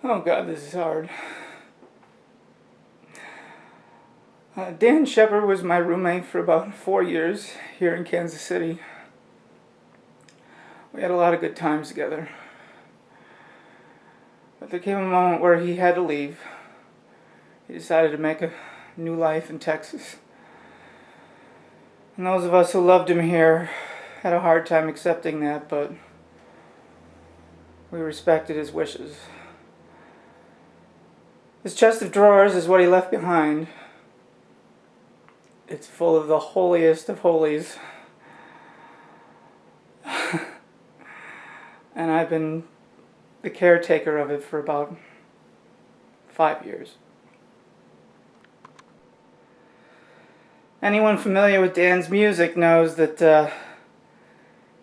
Oh God, this is hard. Dan Sheppard was my roommate for about 4 years here in Kansas City. We had a lot of good times together. But there came a moment where he had to leave. He decided to make a new life in Texas. And those of us who loved him here had a hard time accepting that, but we respected his wishes. His chest of drawers is what he left behind. It's full of the holiest of holies. And I've been the caretaker of it for about 5 years. Anyone familiar with Dan's music knows that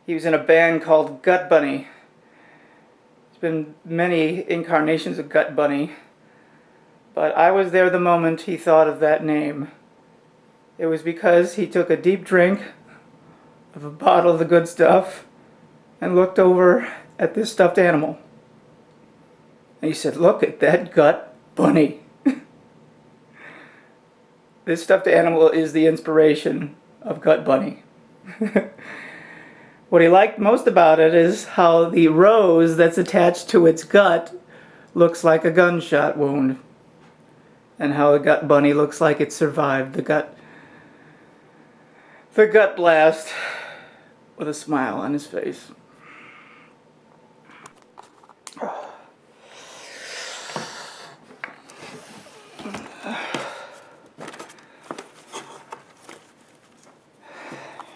he was in a band called Gut Bunny. There's been many incarnations of Gut Bunny, but I was there the moment he thought of that name. It was because he took a deep drink of a bottle of the good stuff and looked over at this stuffed animal. And he said, "Look at that Gut Bunny." This stuffed animal is the inspiration of Gut Bunny. What he liked most about it is how the rose that's attached to its gut looks like a gunshot wound, and how the Gut Bunny looks like it survived the gut blast with a smile on his face.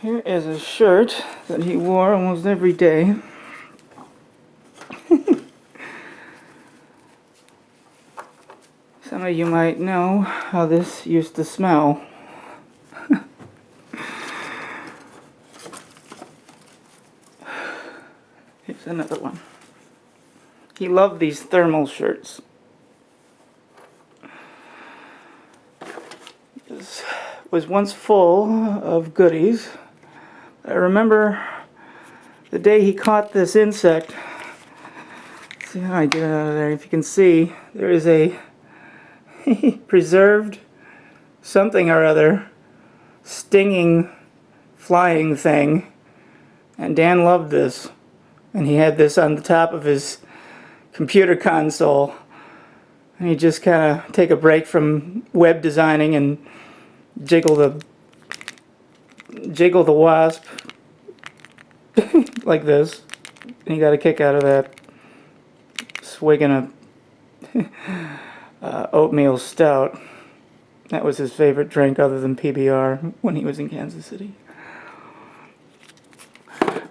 Here is a shirt that he wore almost every day. Some of you might know how this used to smell. Here's another one. He loved these thermal shirts. This was once full of goodies. I remember the day he caught this insect. Let's see how I get it out of there. If you can see, there is a preserved something or other stinging flying thing, and Dan loved this, and he had this on the top of his computer console, and he'd just kind of take a break from web designing and jiggle the wasp like this, and he got a kick out of that, swigging a oatmeal stout. That was his favorite drink other than PBR when he was in Kansas City.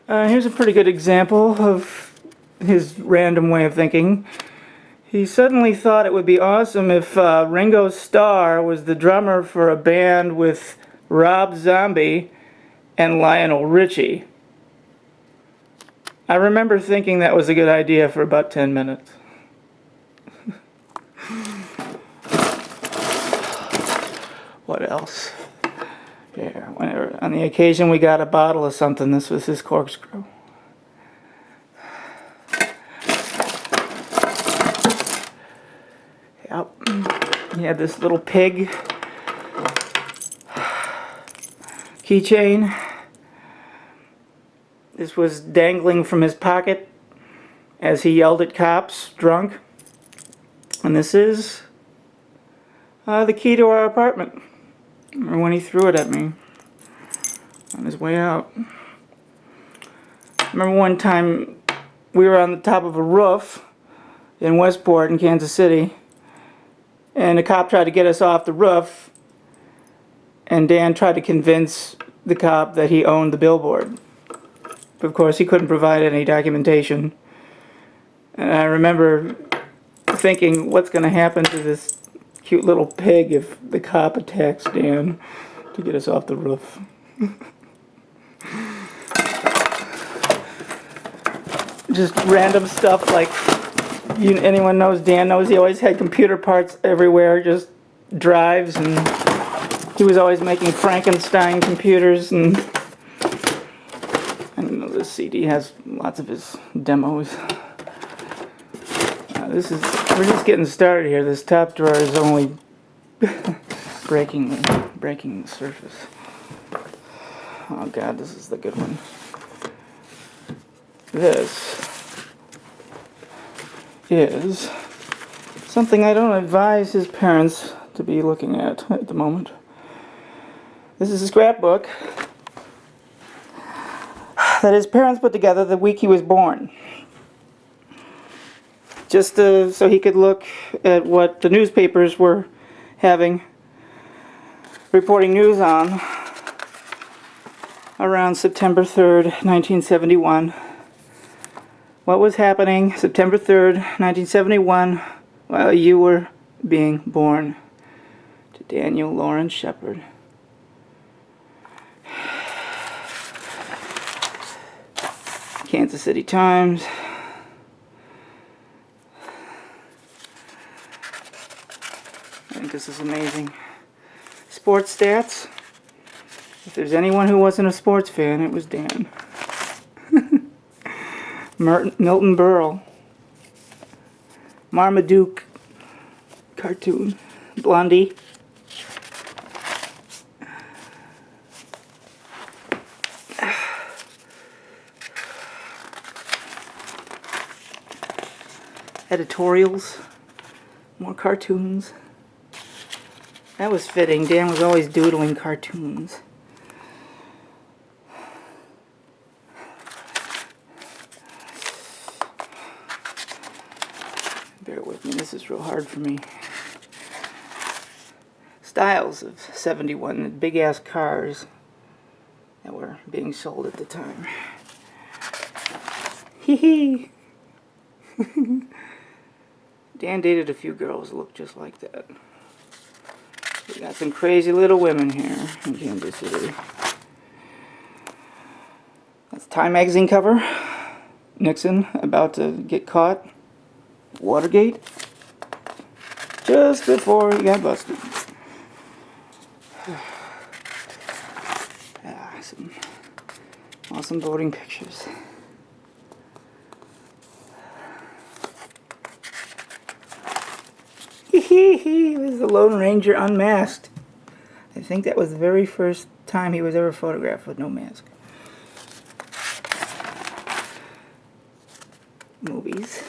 Here's a pretty good example of his random way of thinking. He suddenly thought it would be awesome if Ringo Starr was the drummer for a band with Rob Zombie and Lionel Richie. I remember thinking that was a good idea for about 10 minutes. What else? Yeah, whenever, on the occasion we got a bottle of something, this was his corkscrew. Yep. He had this little pig keychain. This was dangling from his pocket as he yelled at cops, drunk. And this is the key to our apartment. Or when he threw it at me on his way out. I remember one time we were on the top of a roof in Westport in Kansas City, and a cop tried to get us off the roof, and Dan tried to convince the cop that he owned the billboard. But of course he couldn't provide any documentation. And I remember thinking, what's going to happen to this cute little pig if the cop attacks Dan to get us off the roof? Just random stuff like, anyone knows Dan knows he always had computer parts everywhere, just drives, and he was always making Frankenstein computers, and this CD has lots of his demos. We're just getting started here. This top drawer is only breaking the surface. Oh God, this is the good one. This is something I don't advise his parents to be looking at the moment. This is a scrapbook that his parents put together the week he was born. Just so he could look at what the newspapers were reporting news on around September 3rd, 1971. What was happening September 3rd, 1971, while you were being born? To Daniel Lawrence Sheppard. Kansas City Times. I think this is amazing. Sports stats. If there's anyone who wasn't a sports fan, it was Dan. Milton Berle. Marmaduke cartoon. Blondie. Editorials. More cartoons. That was fitting. Dan was always doodling cartoons. Bear with me, this is real hard for me. Styles of 71, big ass cars that were being sold at the time. Hee hee. Dan dated a few girls that looked just like that. We got some crazy little women here in Kansas City. That's Time magazine cover. Nixon about to get caught. Watergate. Just before he got busted. Some awesome voting pictures. He was the Lone Ranger unmasked. I think that was the very first time he was ever photographed with no mask. Movies.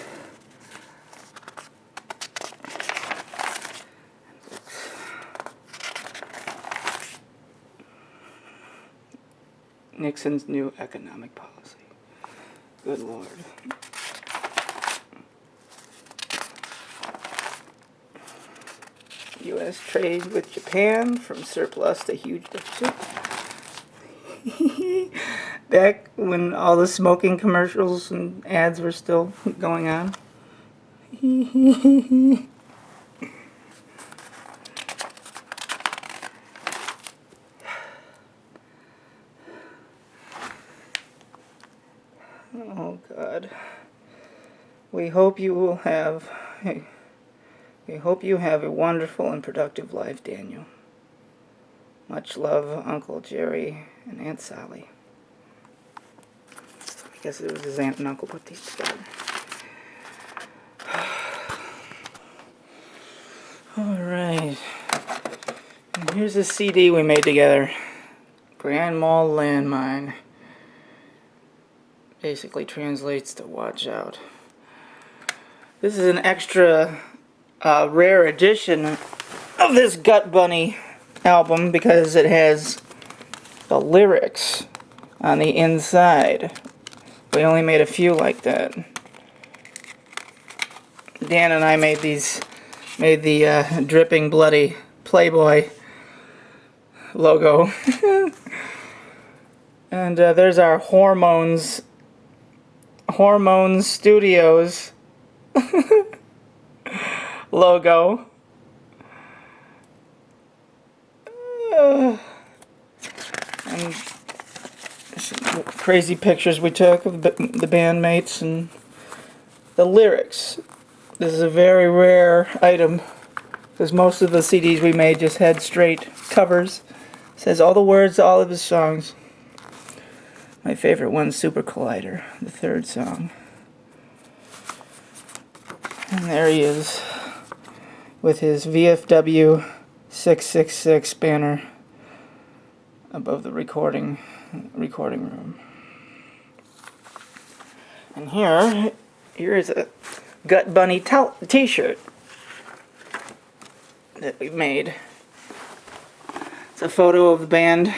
Nixon's new economic policy. Good Lord. U.S. trade with Japan from surplus to huge deficit. Back when all the smoking commercials and ads were still going on. Oh God. We hope you have a wonderful and productive life, Daniel. Much love, Uncle Jerry and Aunt Sally. I guess it was his aunt and uncle put these together. Alright. And here's a CD we made together. Grand Mall Landmine. Basically translates to watch out. This is an extra rare edition of this Gut Bunny album because it has the lyrics on the inside. We only made a few like that. Dan and I made the dripping bloody Playboy logo. And there's our Hormones Studios logo. And some crazy pictures we took of the bandmates and the lyrics. This is a very rare item because most of the CDs we made just had straight covers. It says all the words to all of his songs. My favorite one's Super Collider, the third song. And there he is with his VFW 666 banner above the recording room. And here is a Gut Bunny t-shirt that we made. It's a photo of the band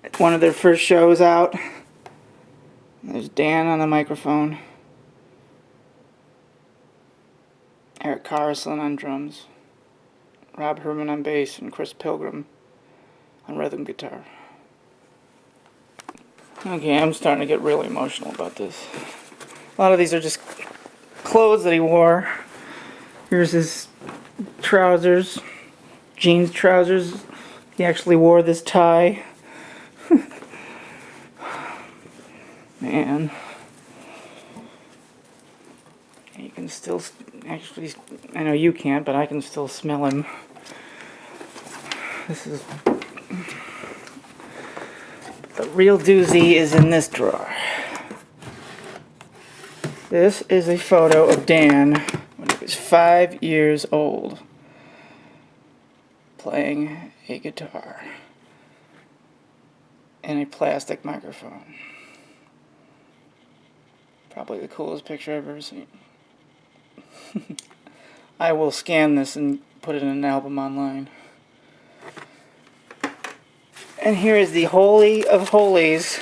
at one of their first shows out. There's Dan on the microphone, Eric Carlson on drums, Rob Herman on bass, and Chris Pilgrim on rhythm guitar. Okay, I'm starting to get really emotional about this. A lot of these are just clothes that he wore. Here's his trousers, jeans trousers. He actually wore this tie. Man. You can still, actually, I know you can't, but I can still smell him. This is, the real doozy is in this drawer. This is a photo of Dan when he was 5 years old, playing a guitar in a plastic microphone. Probably the coolest picture I've ever seen. I will scan this and put it in an album online. And here is the Holy of Holies,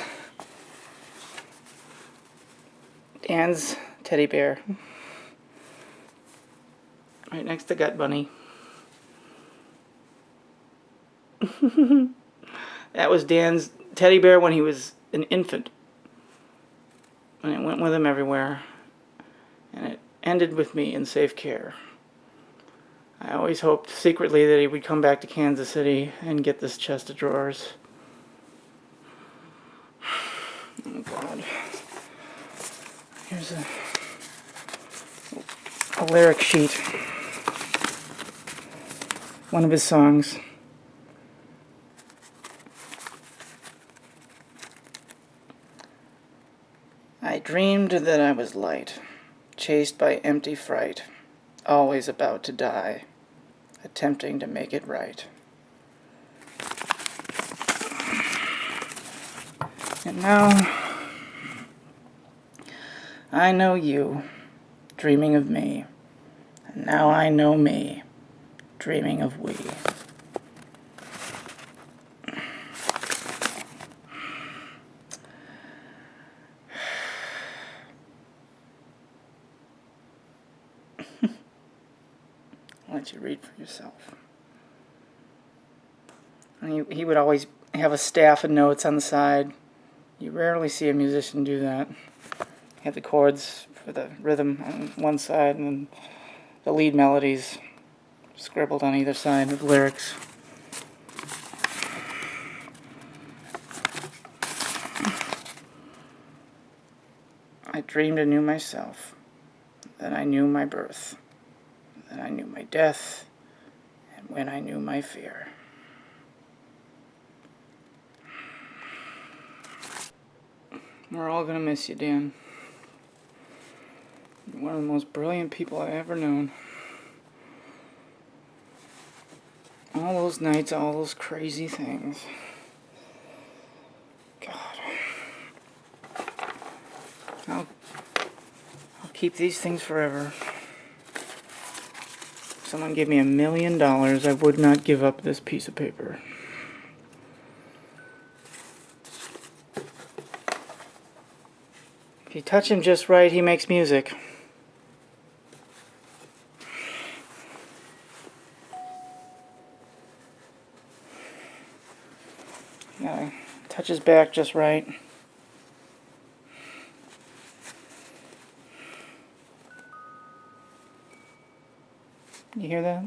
Dan's teddy bear, right next to Gut Bunny. That was Dan's teddy bear when he was an infant, and it went with him everywhere, and it ended with me in safe care. I always hoped secretly that he would come back to Kansas City and get this chest of drawers. Oh God. Here's a lyric sheet. One of his songs. I dreamed that I was light, chased by empty fright, always about to die, attempting to make it right. And now, I know you, dreaming of me, and now I know me, dreaming of we. I'll let you read for yourself. And he would always have a staff of notes on the side. You rarely see a musician do that. Have the chords for the rhythm on one side and then the lead melodies scribbled on either side with lyrics. I dreamed I knew myself, that I knew my birth, that I knew my death, and when I knew my fear. We're all gonna miss you, Dan. You're one of the most brilliant people I've ever known. All those nights, all those crazy things. God. I'll keep these things forever. If someone gave me $1 million, I would not give up this piece of paper. If you touch him just right, he makes music. You gotta touch his back just right. You hear that?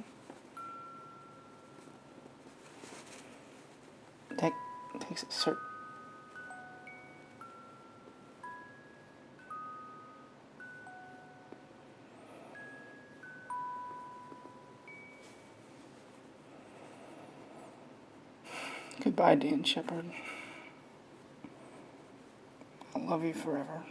That takes a certain... Goodbye, Dan Sheppard. I'll love you forever.